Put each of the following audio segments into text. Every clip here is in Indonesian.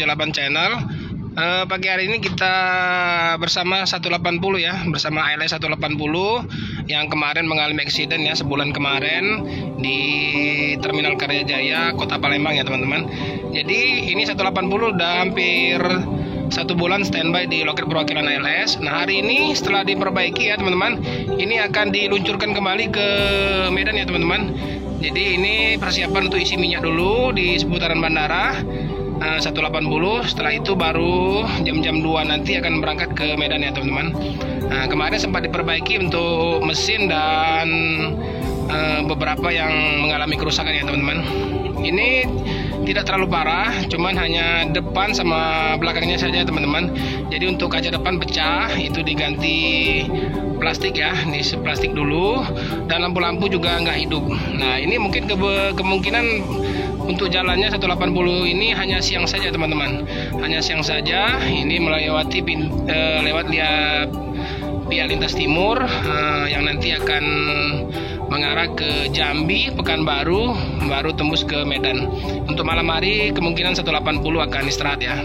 Laban Channel. Pagi hari ini kita bersama 180 ya, bersama ALS 180 yang kemarin mengalami eksiden ya sebulan kemarin di Terminal Karyajaya Kota Palembang ya teman-teman. Jadi ini 180 udah hampir 1 bulan standby di loket perwakilan ALS. Nah hari ini setelah diperbaiki ya teman-teman, ini akan diluncurkan kembali ke Medan ya teman-teman. Jadi ini persiapan untuk isi minyak dulu di seputaran bandara 180. Setelah itu baru jam-jam 2 nanti akan berangkat ke Medan ya teman-teman. Nah kemarin sempat diperbaiki untuk mesin dan beberapa yang mengalami kerusakan ya teman-teman. Ini tidak terlalu parah, cuman hanya depan sama belakangnya saja teman-teman. Jadi untuk kaca depan pecah, itu diganti plastik ya, ini plastik dulu, dan lampu-lampu juga nggak hidup. Nah ini mungkin kemungkinan untuk jalannya 180 ini hanya siang saja teman-teman, hanya siang saja. Ini melewati lewat via lintas timur yang nanti akan mengarah ke Jambi, Pekanbaru, baru tembus ke Medan. Untuk malam hari kemungkinan 180 akan istirahat ya.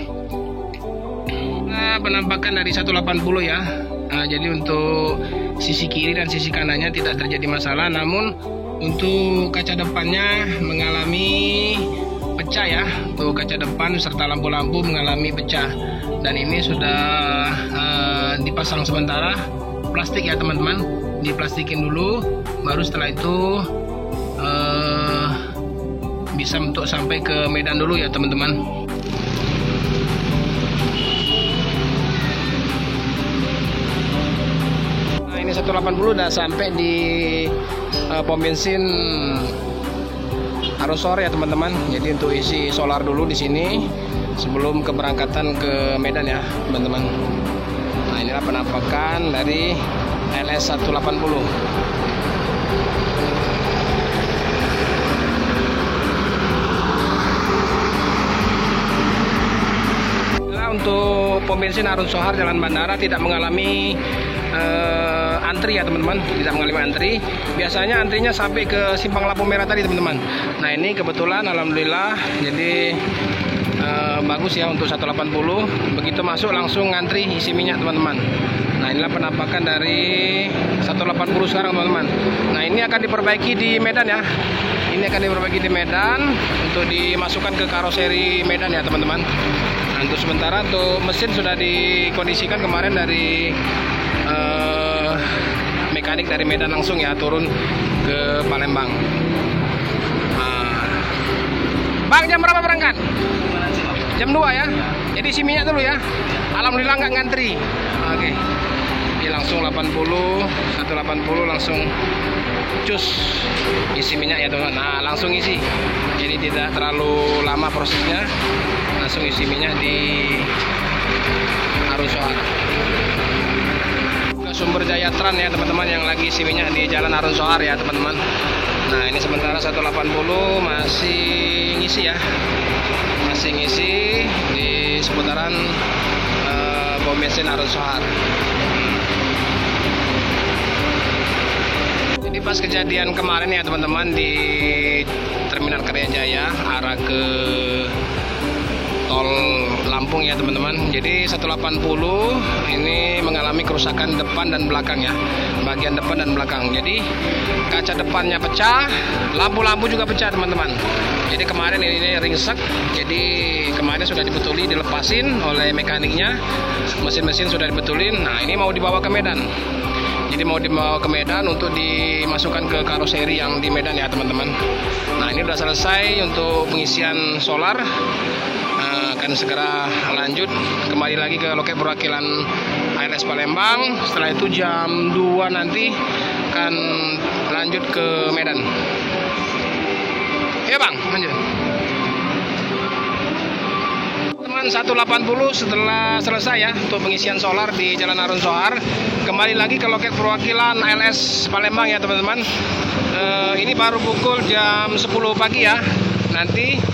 Nah, penampakan dari 180 ya. Jadi untuk sisi kiri dan sisi kanannya tidak terjadi masalah, namun untuk kaca depannya mengalami pecah ya. Untuk kaca depan serta lampu-lampu mengalami pecah. Dan ini sudah dipasang sementara plastik ya teman-teman. Diplastikin dulu, baru setelah itu bisa untuk sampai ke Medan dulu ya teman-teman. Nah ini 180 udah sampai di pom bensin Arusor ya teman-teman. Jadi untuk isi solar dulu di sini sebelum keberangkatan ke Medan ya teman-teman. Nah inilah penampakan dari ALS 180. Untuk pom bensin Arun Sohar Jalan Bandara tidak mengalami antri ya teman-teman, tidak mengalami antri. Biasanya antrinya sampai ke simpang lampu merah tadi teman-teman. Nah ini kebetulan alhamdulillah, jadi bagus ya untuk 180. Begitu masuk langsung ngantri isi minyak teman-teman. Nah inilah penampakan dari 180 sekarang teman-teman. Nah ini akan diperbaiki di Medan ya. Ini akan diperbaiki di Medan untuk dimasukkan ke karoseri Medan ya teman-teman. Nah, untuk sementara untuk mesin sudah dikondisikan kemarin dari mekanik dari Medan langsung ya turun ke Palembang. Bang jam berapa berangkat? Jam 2 ya. Jadi isi minyak dulu ya. Alhamdulillah nggak ngantri. Oke. Ini langsung 180 langsung cus isi minyak ya teman-teman. Nah langsung isi. Jadi tidak terlalu lama prosesnya. Langsung isi minyak di Arus Sohar. Ke Sumber Jaya Tran ya teman-teman yang lagi isi minyak di Jalan Arun Sohar ya teman-teman. Nah ini sementara 180 masih ngisi ya. Masih ngisi di seputaran pom bensin Arun Sohar. Jadi pas kejadian kemarin ya teman-teman di Terminal Karyajaya arah ke tol Lampung ya teman-teman. Jadi 180 ini mengalami kerusakan depan dan belakang ya, bagian depan dan belakang. Jadi kaca depannya pecah, lampu-lampu juga pecah teman-teman. Jadi kemarin ini ringsek, jadi kemarin sudah dibetuli, dilepasin oleh mekaniknya, mesin-mesin sudah dibetulin. Nah ini mau dibawa ke Medan. Jadi mau dibawa ke Medan untuk dimasukkan ke karoseri yang di Medan ya teman-teman. Nah ini sudah selesai untuk pengisian solar. Akan segera lanjut kembali lagi ke loket perwakilan ALS Palembang. Setelah itu jam 2 nanti akan lanjut ke Medan. Ya bang, lanjut. Teman 180 setelah selesai ya untuk pengisian solar di Jalan Arun Sohar, kembali lagi ke loket perwakilan ALS Palembang ya teman-teman. Ini baru pukul jam 10 pagi ya. Nanti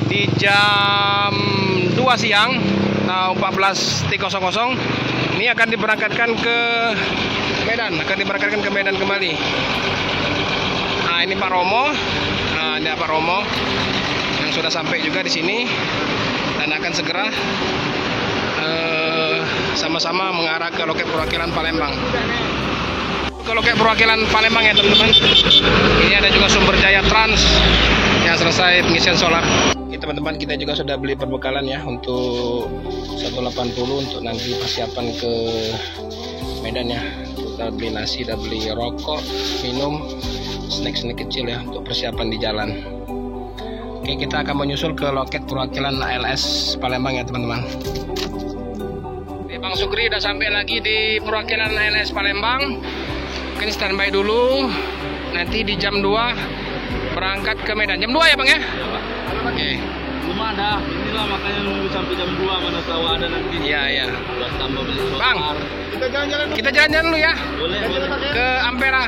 di jam 2 siang atau 14.00 ini akan diberangkatkan ke Medan, kembali. Nah ini Pak Romo, nah ini Pak Romo yang sudah sampai juga di sini. Dan dan akan segera sama-sama mengarah ke loket perwakilan Palembang. Ke loket perwakilan Palembang ya teman-teman. Ini ada juga sumber daya trans yang selesai pengisian solar. Oke teman-teman, kita juga sudah beli perbekalan ya untuk 180 untuk nanti persiapan ke Medan ya. Kita beli nasi, kita beli rokok, minum, snack-snack kecil ya untuk persiapan di jalan. Oke, kita akan menyusul ke loket perwakilan ALS Palembang ya teman-teman. Bang Sukri udah sampai lagi di perwakilan ALS Palembang. Mungkin standby dulu. Nanti di jam 2 berangkat ke Medan. Jam 2 ya Bang ya? Iya Pak. Oke. Belum ada. Inilah makanya nunggu sampai jam 2 mana tahu ada nanti. Iya iya. Buat tambah beli solar. Bang, kita jalan-jalan dulu ya. Boleh. Ke Ampera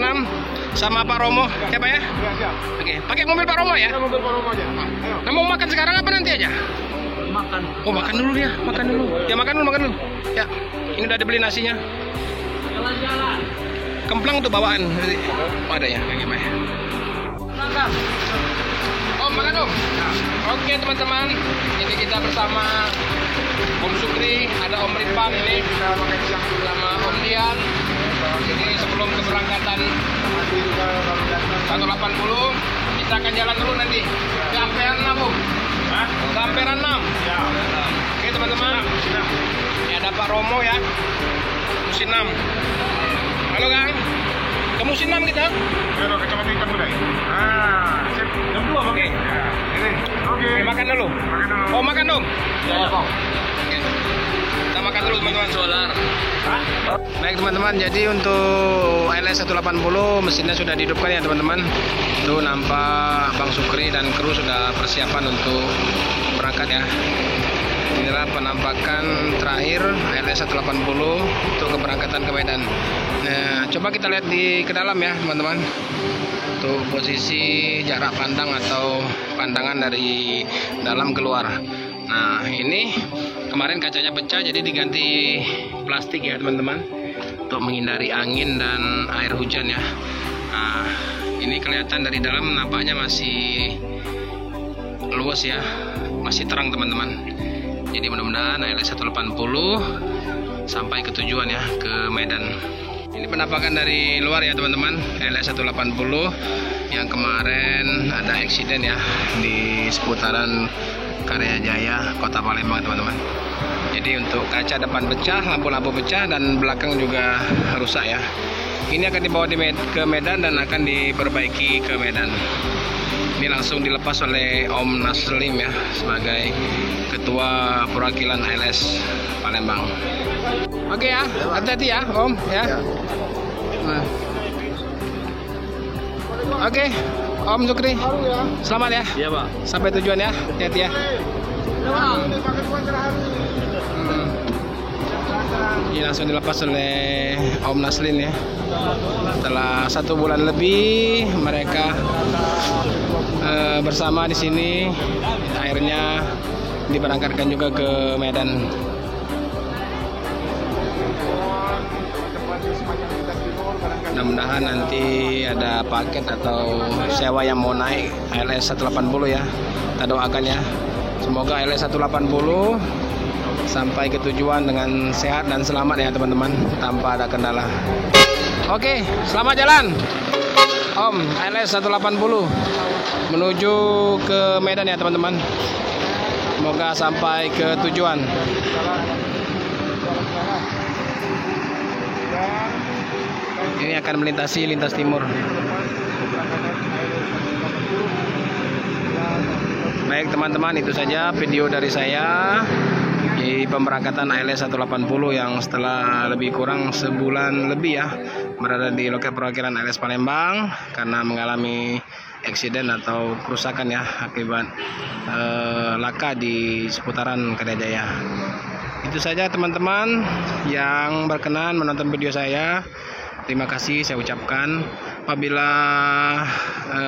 6 sama Pak Romo. Siapa ya? Ya, siap. Oke, pakai mobil Pak Romo ya? Kita mobil Pak Romo aja. Ayo. Nah, mau makan sekarang apa nanti aja? Makan. Oh, makan dulu ya, makan dulu. Ya, makan dulu. Ya, ini udah dibeli nasinya. Jalan-jalan. Kemplang untuk bawaan. Oh, ada ya, kayak gimana? Makan. Om, makan Om. Oke teman-teman, ini kita bersama Om Sukri, ada Om Ripang ini, sama Om Dian. Ini sebelum keberangkatan 180, kita akan jalan dulu nanti ke Ampera 6 Om. Ke Ampera 6. Oke teman-teman, ini ada Pak Romo ya, Musin 6. Halo Kang, ke Musin 6 kita. Ayo, kecamatan Ikan Budaya. Ah, sip. Jam 2 Oke. Ini. Oke. Makan dulu. Makan dulu. Oh makan dong. Ya, Pak. Oke. Kita makan dulu teman-teman. Solar. Baik teman-teman, jadi untuk ALS 180 mesinnya sudah dihidupkan ya teman-teman. Itu nampak Bang Sukri dan kru sudah persiapan untuk berangkat ya. Inilah penampakan terakhir ALS 180 untuk keberangkatan ke Medan. Nah, coba kita lihat ke dalam ya teman-teman. Untuk posisi jarak pandang atau pandangan dari dalam keluar. Nah, ini kemarin kacanya pecah jadi diganti plastik ya teman-teman, untuk menghindari angin dan air hujan ya. Nah, ini kelihatan dari dalam nampaknya masih luas ya, masih terang teman-teman. Jadi mudah-mudahan ALS 180 sampai ke tujuan ya, ke Medan. Ini penampakan dari luar ya teman-teman, ALS 180 yang kemarin ada eksiden ya di seputaran Karya Jaya, Kota Palembang teman-teman. Jadi untuk kaca depan pecah, lampu-lampu pecah, dan belakang juga rusak ya. Ini akan dibawa ke Medan dan akan diperbaiki ke Medan. Ini langsung dilepas oleh Om Naslim ya, sebagai Ketua Perwakilan ALS Palembang. Oke ya, hati-hati ya Om ya. Nah. Oke, Om Sukri, selamat ya. Iya Pak. Sampai tujuan ya, hati-hati ya. Ini langsung dilepas oleh Om Naslin ya. Setelah 1 bulan lebih mereka bersama di sini, akhirnya diberangkatkan juga ke Medan. Mudah-mudahan nanti ada paket atau sewa yang mau naik ALS 180 ya. Kita doakan ya, semoga ALS 180 sampai ke tujuan dengan sehat dan selamat ya teman-teman, tanpa ada kendala. Oke, selamat jalan Om, ALS 180 menuju ke Medan ya teman-teman. Semoga sampai ke tujuan. Ini akan melintasi lintas timur. Baik teman-teman, itu saja video dari saya di pemberangkatan ALS 180 yang setelah lebih kurang sebulan lebih ya berada di loket perwakilan ALS Palembang karena mengalami eksiden atau kerusakan ya akibat laka di seputaran Karya Jaya. Itu saja teman-teman yang berkenan menonton video saya. Terima kasih saya ucapkan. Apabila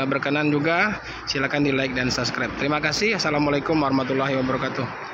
berkenan juga silakan di like dan subscribe. Terima kasih. Assalamualaikum warahmatullahi wabarakatuh.